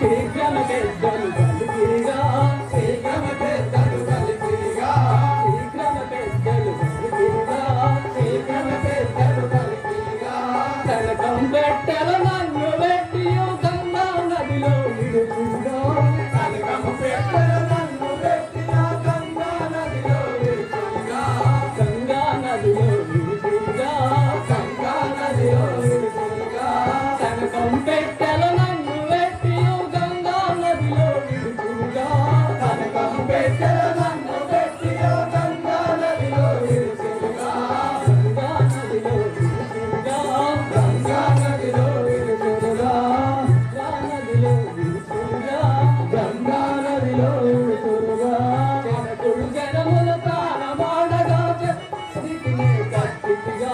శీఘ్రమ పెద్దలు కలిగిరిగా శీఘ్రమ పెద్దలు కలిగిరిగా శీఘ్రమ పెద్దలు కలిగిరిగా శీఘ్రమ పెద్దలు కలిగిరిగా కనకం పెట్టెల నన్ను పెట్టి గంగా నదిలో విడుచుగా కనకం పెట్టెల నన్ను పెట్టి గంగా నదిలో విడుచుగా గంగా నదిలో విడుచుగా గంగా నదిలో విడుచుగా కనకం పెట్టెల నన్ను పెట్టి గంగా నదిలో విడుచుగా కనకం పెట్టెల నన్ను పెట్టి గంగా నదిలో విడుచుగా గంగా నదిలో విడుచుగా గంగా నదిలో విడుచుగా గంగా నదిలో విడుచుగా జనకుడు జనముల తానమాడగా జగతినే కట్టిగా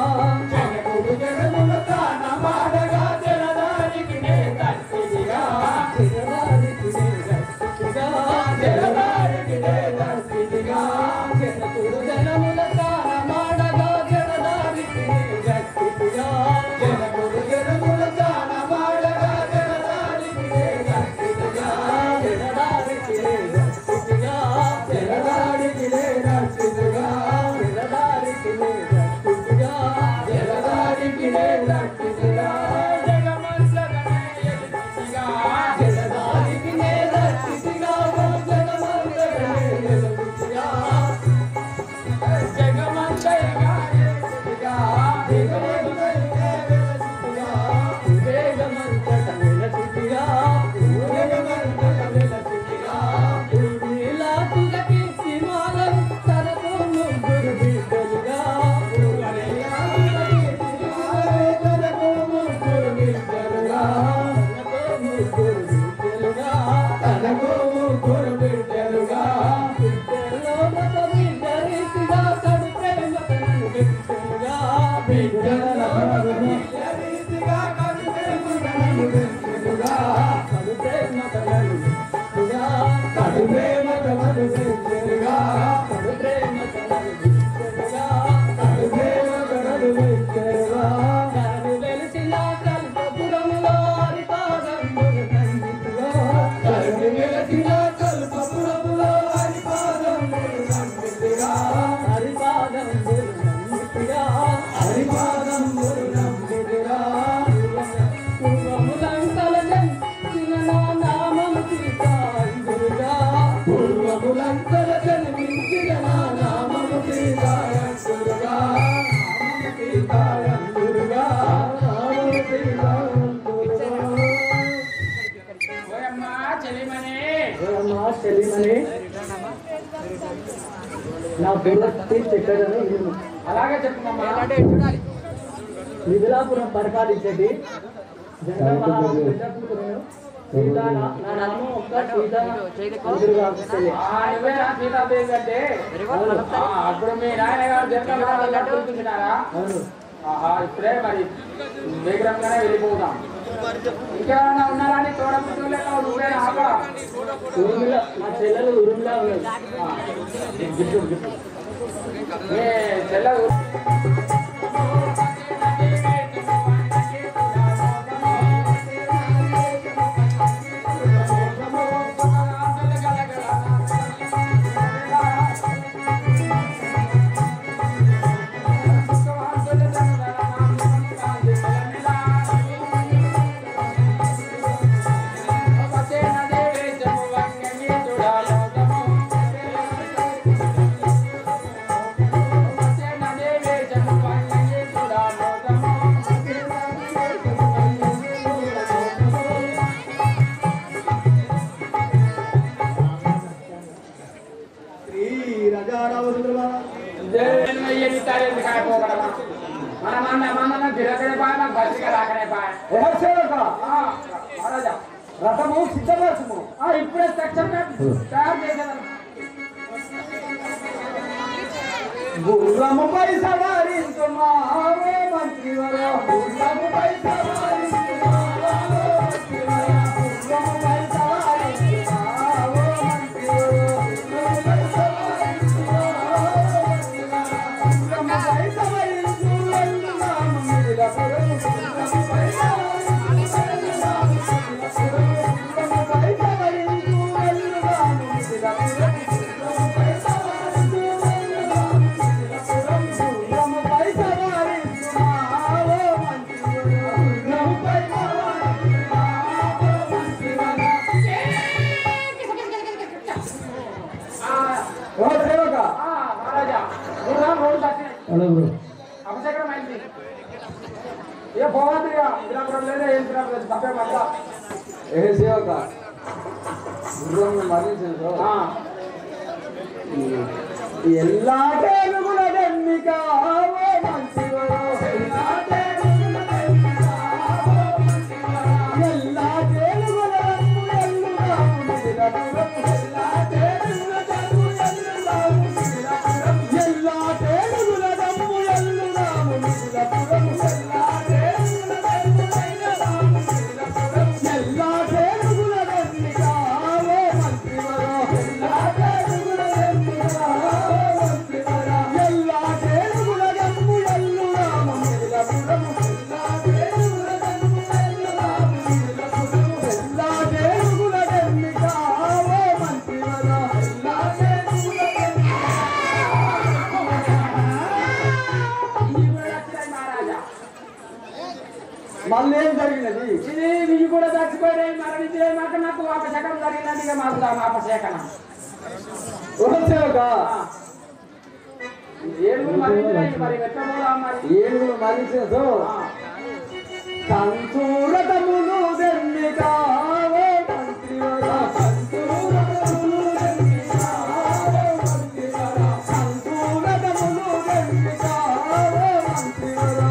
జనకుడు జనముల తానమాడగా జనదానికినే కట్టిగా జనదానికినే కట్టిగా జనదానికినే కట్టిగా జనకుడు జనముల తానమాడగా జనదానికినే కట్టిగా జనకుడు జనముల తానమాడగా జనదానికినే కట్టిగా జనదానికినే కట్టిగా జనదానికినే కట్టిగా జనదానికినే కట్టిగా జనదానికినే కట్టిగా జగమంతగనే ఎలుగుతిగా జనదానికినే కట్టిగా జగమంతగనే ఎలుగుతిగా జగమంతగా ఎలుగుతిగా జగమంతగా ఎలుగుతిగా జగమంతట వెలసితిగా జగమంతట వెలసితిగా నీలా తులకి మాలను తనకు ముగ్గురు బిడ్డలుగా నీలా తులకి తనకు ముగ్గురు బిడ్డలుగా తనకు ముగ్గురు బిడ్డలుగా బిడ్డలో మత బిడ్డరీతిగా తడు ప్రేమతను బిడ్డలుగా బిడ్డలో బిడ్డరీతిగా తడు ప్రేమతను బిడ్డలుగా తడు ప్రేమతను బిడ్డలుగా తడు ప్రేమతను బిడ్డలుగా తడు ప్రేమతను బిడ్డలుగా తడు ప్రేమతను బిడ్డలుగా కరని వెలిసిన కల్పపురములో హరిపాదములు నందితుగా కరని వెలిసిన కల్పపురములో హరిపాదములు నందితుగా హరిపాదములు నందితుగా హరిపాదములు నందితుగా పూర్వములంకల జన్మించిన నా నామము సీతాంగురుగా పూర్వములంకల జన్మించిన నా నామము సీతాంగురుగా నామము సీతాంగురుగా నామము సీతాంగురుగా ఓయమ్మా చెలిమని ఓయమ్మా చెలిమని నా పేరు ఎక్కడని అలాగే చెప్పుమమ్మా మిథిలాపురం పరిపాలించేది జనరల్ సీత నా నామం ఒక్క సీత ఎదురుగా వస్తుంది. నువ్వేనా సీతాదేవి అంటే అప్పుడు మీ నాయన గారు జన్మ కూర్చుంటున్నారా? అవును. ఇప్పుడే మరి వేగంగానే వెళ్ళిపోతాం. ఇంకేమన్నా ఉన్నారని తోడపుట్టు లేక నువ్వేనా అక్కడ ఉరుమిలా మా చెల్లెలు ఉరుమిలా ఉన్నది. మీ చెల్లెలు రథము సిద్ధపరచము. ఇప్పుడే తయారు చేసేదాన్ని గుర్రముపై సవారించుమా మంత్రి గుర్రముపై సవారించుమా గుర్రముపై సవారించుమా మంత్రి హలో బ్రో అపశకరం అయింది ఇక పోవాలి ఇక తినప్పుడు లేదా ఏం తినప్పుడు తప్పే మళ్ళా ఏ సేవక గుర్రం మరణించిన எல்லா தேர்வுகள எண்ணிக்காவோ மன்சிவரோ எல்லா தேர்வுகள మళ్ళీ ఏం జరిగినది ఇది ఇవి కూడా చచ్చిపోయినాయి మరణించే మాకు నాకు అపశకం జరిగినది ఇక మాకు అపశకనం సేవక ఏడుగురు మరణించినాయి మరి ఎట్లా పోదాం మరి ఏడుగురు మరణించదు సంతూరతములు దెన్నికావో మంత్రివరా సంతూరతములు దెన్నికావో మంత్రివరా సంతూరతములు దెన్నికావో మంత్రివరా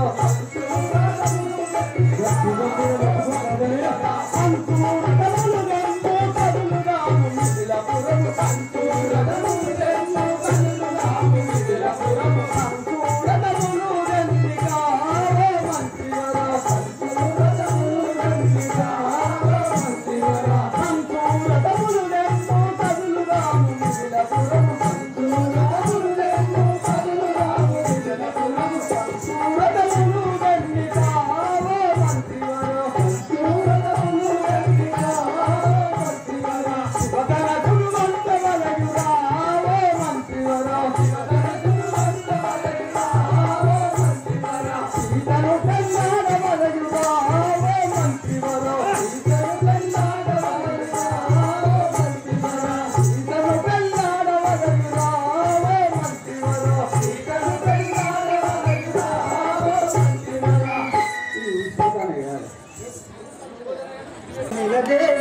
Deus.